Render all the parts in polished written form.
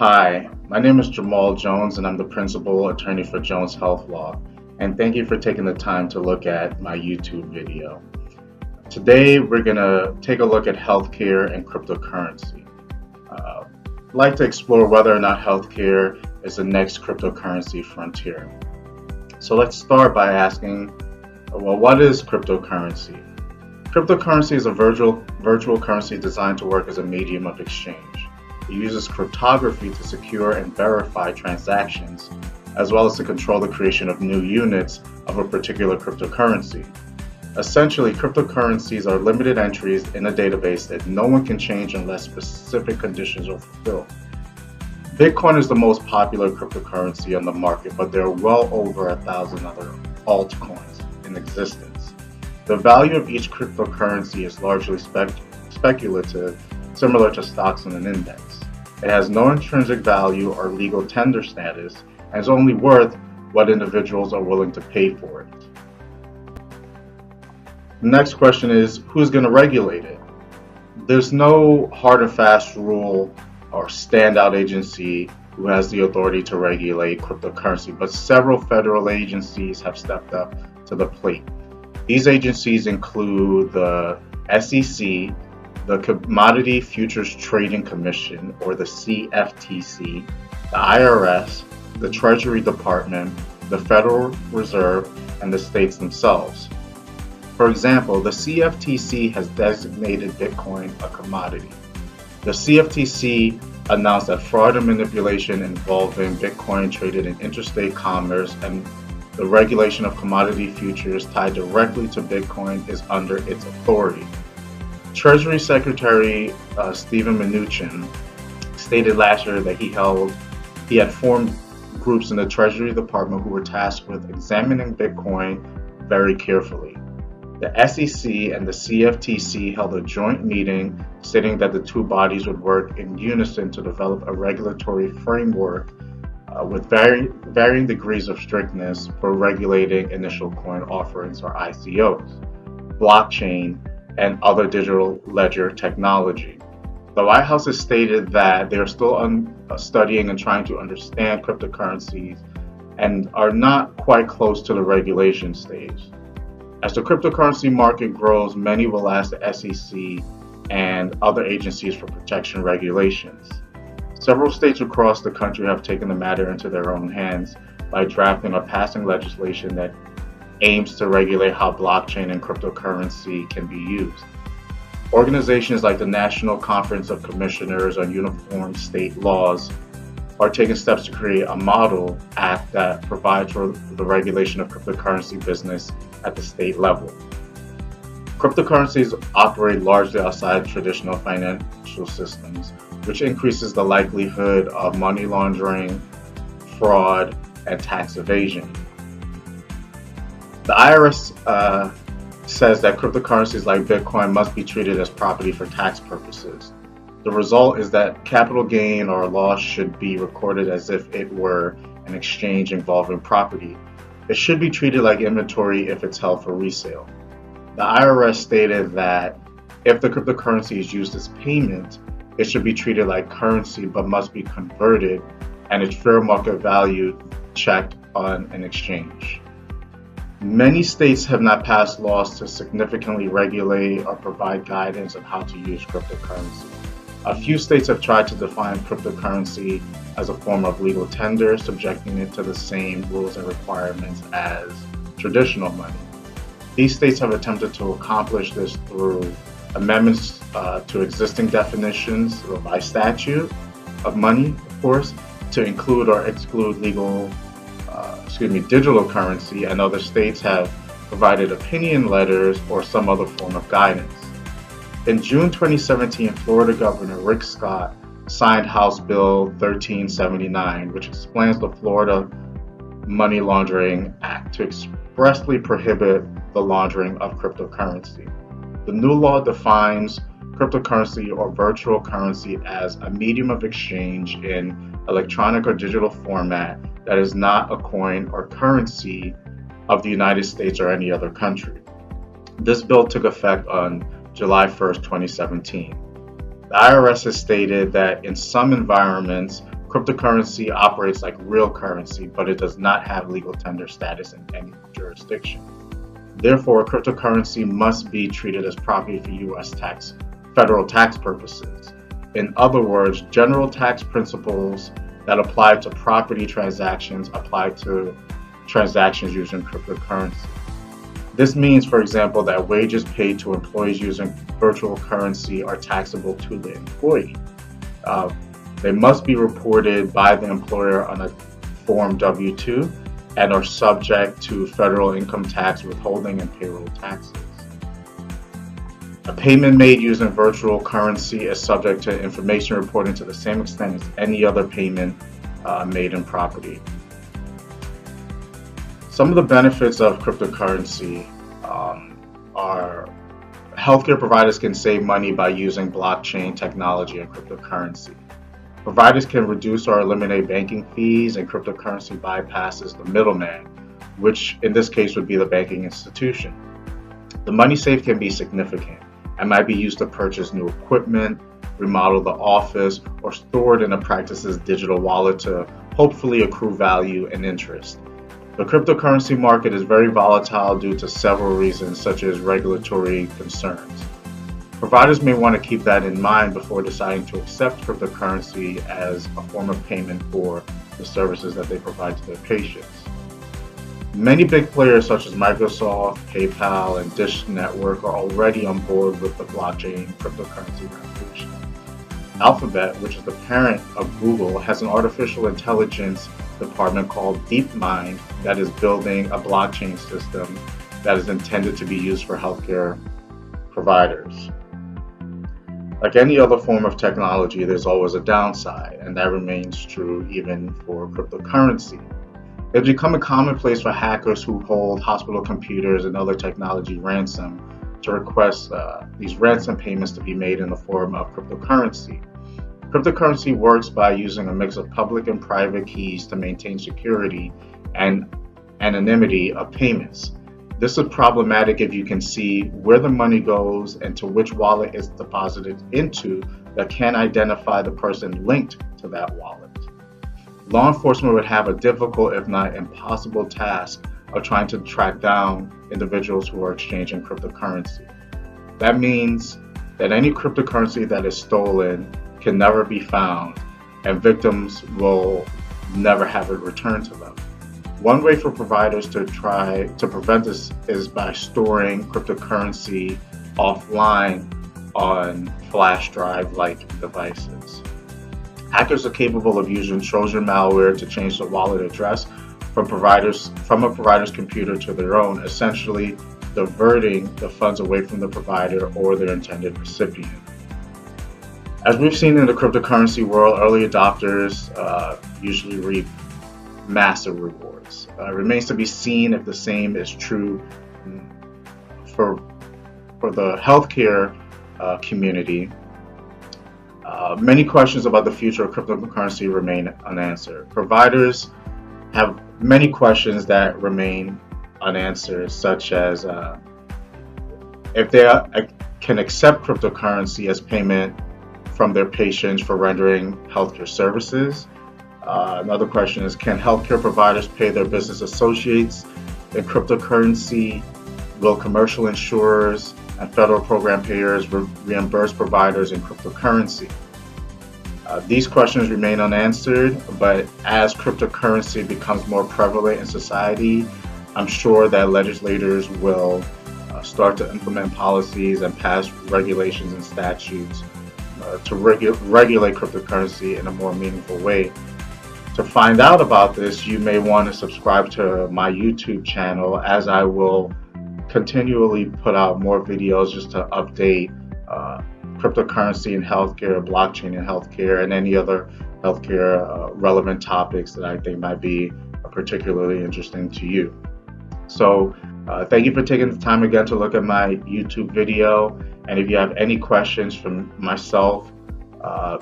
Hi, my name is Jamaal Jones, and I'm the principal attorney for Jones Health Law. And thank you for taking the time to look at my YouTube video. Today, we're going to take a look at healthcare and cryptocurrency. I'd like to explore whether or not healthcare is the next cryptocurrency frontier. So let's start by asking, well, what is cryptocurrency? Cryptocurrency is a virtual currency designed to work as a medium of exchange. It uses cryptography to secure and verify transactions, as well as to control the creation of new units of a particular cryptocurrency. Essentially, cryptocurrencies are limited entries in a database that no one can change unless specific conditions are fulfilled. Bitcoin is the most popular cryptocurrency on the market, but there are well over 1,000 other altcoins in existence. The value of each cryptocurrency is largely speculative, similar to stocks in an index. It has no intrinsic value or legal tender status and is only worth what individuals are willing to pay for it. The next question is, who's going to regulate it? There's no hard and fast rule or standout agency who has the authority to regulate cryptocurrency, but several federal agencies have stepped up to the plate. These agencies include the SEC, the Commodity Futures Trading Commission, or the CFTC, the IRS, the Treasury Department, the Federal Reserve, and the states themselves. For example, the CFTC has designated Bitcoin a commodity. The CFTC announced that fraud and manipulation involving Bitcoin traded in interstate commerce and the regulation of commodity futures tied directly to Bitcoin is under its authority. Treasury Secretary Steven Mnuchin stated last year that he had formed groups in the Treasury Department who were tasked with examining Bitcoin very carefully. The SEC and the CFTC held a joint meeting stating that the two bodies would work in unison to develop a regulatory framework with varying degrees of strictness for regulating initial coin offerings, or ICOs, blockchain, and other digital ledger technology. The White House has stated that they are still studying and trying to understand cryptocurrencies and are not quite close to the regulation stage. As the cryptocurrency market grows, many will ask the SEC and other agencies for protection regulations. Several states across the country have taken the matter into their own hands by drafting or passing legislation that aims to regulate how blockchain and cryptocurrency can be used. Organizations like the National Conference of Commissioners on Uniform State Laws are taking steps to create a model act that provides for the regulation of cryptocurrency business at the state level. Cryptocurrencies operate largely outside traditional financial systems, which increases the likelihood of money laundering, fraud, and tax evasion. The IRS says that cryptocurrencies like Bitcoin must be treated as property for tax purposes. The result is that capital gain or loss should be recorded as if it were an exchange involving property. It should be treated like inventory if it's held for resale. The IRS stated that if the cryptocurrency is used as payment, it should be treated like currency but must be converted and its fair market value checked on an exchange. Many states have not passed laws to significantly regulate or provide guidance on how to use cryptocurrency. A few states have tried to define cryptocurrency as a form of legal tender, subjecting it to the same rules and requirements as traditional money. These states have attempted to accomplish this through amendments to existing definitions by statute of money, of course, to include or exclude digital currency, and other states have provided opinion letters or some other form of guidance. In June 2017, Florida Governor Rick Scott signed House Bill 1379, which expands the Florida Money Laundering Act to expressly prohibit the laundering of cryptocurrency. The new law defines cryptocurrency or virtual currency as a medium of exchange in electronic or digital format that is not a coin or currency of the United States or any other country. This bill took effect on July 1st, 2017. The IRS has stated that in some environments, Cryptocurrency operates like real currency, but it does not have legal tender status in any jurisdiction. Therefore, cryptocurrency must be treated as property for U.S. federal tax purposes. In other words, general tax principles that apply to property transactions apply to transactions using cryptocurrency. This means, for example, that wages paid to employees using virtual currency are taxable to the employee. They must be reported by the employer on a Form W-2 and are subject to federal income tax withholding and payroll taxes. A payment made using virtual currency is subject to information reporting to the same extent as any other payment made in property. Some of the benefits of cryptocurrency are healthcare providers can save money by using blockchain technology and cryptocurrency. Providers can reduce or eliminate banking fees, and cryptocurrency bypasses the middleman, which in this case would be the banking institution. The money saved can be significant and might be used to purchase new equipment, remodel the office, or store it in a practice's digital wallet to hopefully accrue value and interest. The cryptocurrency market is very volatile due to several reasons, such as regulatory concerns. Providers may want to keep that in mind before deciding to accept cryptocurrency as a form of payment for the services that they provide to their patients. Many big players such as Microsoft, PayPal, and Dish Network are already on board with the blockchain cryptocurrency revolution. Alphabet, which is the parent of Google, has an artificial intelligence department called DeepMind that is building a blockchain system that is intended to be used for healthcare providers. Like any other form of technology, there's always a downside, and that remains true even for cryptocurrency. It's become a commonplace for hackers who hold hospital computers and other technology ransom to request these ransom payments to be made in the form of cryptocurrency. Cryptocurrency works by using a mix of public and private keys to maintain security and anonymity of payments. This is problematic if you can see where the money goes and to which wallet it's deposited into that can identify the person linked to that wallet. Law enforcement would have a difficult, if not impossible, task of trying to track down individuals who are exchanging cryptocurrency. That means that any cryptocurrency that is stolen can never be found, and victims will never have it returned to them. One way for providers to try to prevent this is by storing cryptocurrency offline on flash drive-like devices. Hackers are capable of using Trojan malware to change the wallet address from a provider's computer to their own, essentially diverting the funds away from the provider or their intended recipient. As we've seen in the cryptocurrency world, early adopters usually reap massive rewards. It remains to be seen if the same is true for the healthcare community. Many questions about the future of cryptocurrency remain unanswered. Providers have many questions that remain unanswered, such as if they can accept cryptocurrency as payment from their patients for rendering healthcare services. Another question is, can healthcare providers pay their business associates in cryptocurrency? Will commercial insurers and federal program payers reimburse providers in cryptocurrency? These questions remain unanswered, but as cryptocurrency becomes more prevalent in society, I'm sure that legislators will start to implement policies and pass regulations and statutes to regulate cryptocurrency in a more meaningful way. To find out about this, you may want to subscribe to my YouTube channel, as I will continually put out more videos just to update cryptocurrency in healthcare, blockchain in healthcare, and any other healthcare relevant topics that I think might be particularly interesting to you. So thank you for taking the time again to look at my YouTube video. And if you have any questions from myself,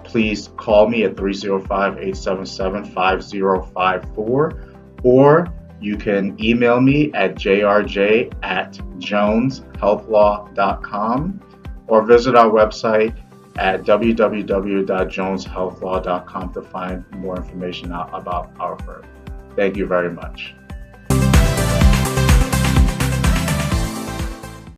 please call me at 305-877-5054, or you can email me at jrj@joneshealthlaw.com, or visit our website at www.joneshealthlaw.com to find more information out about our firm. Thank you very much.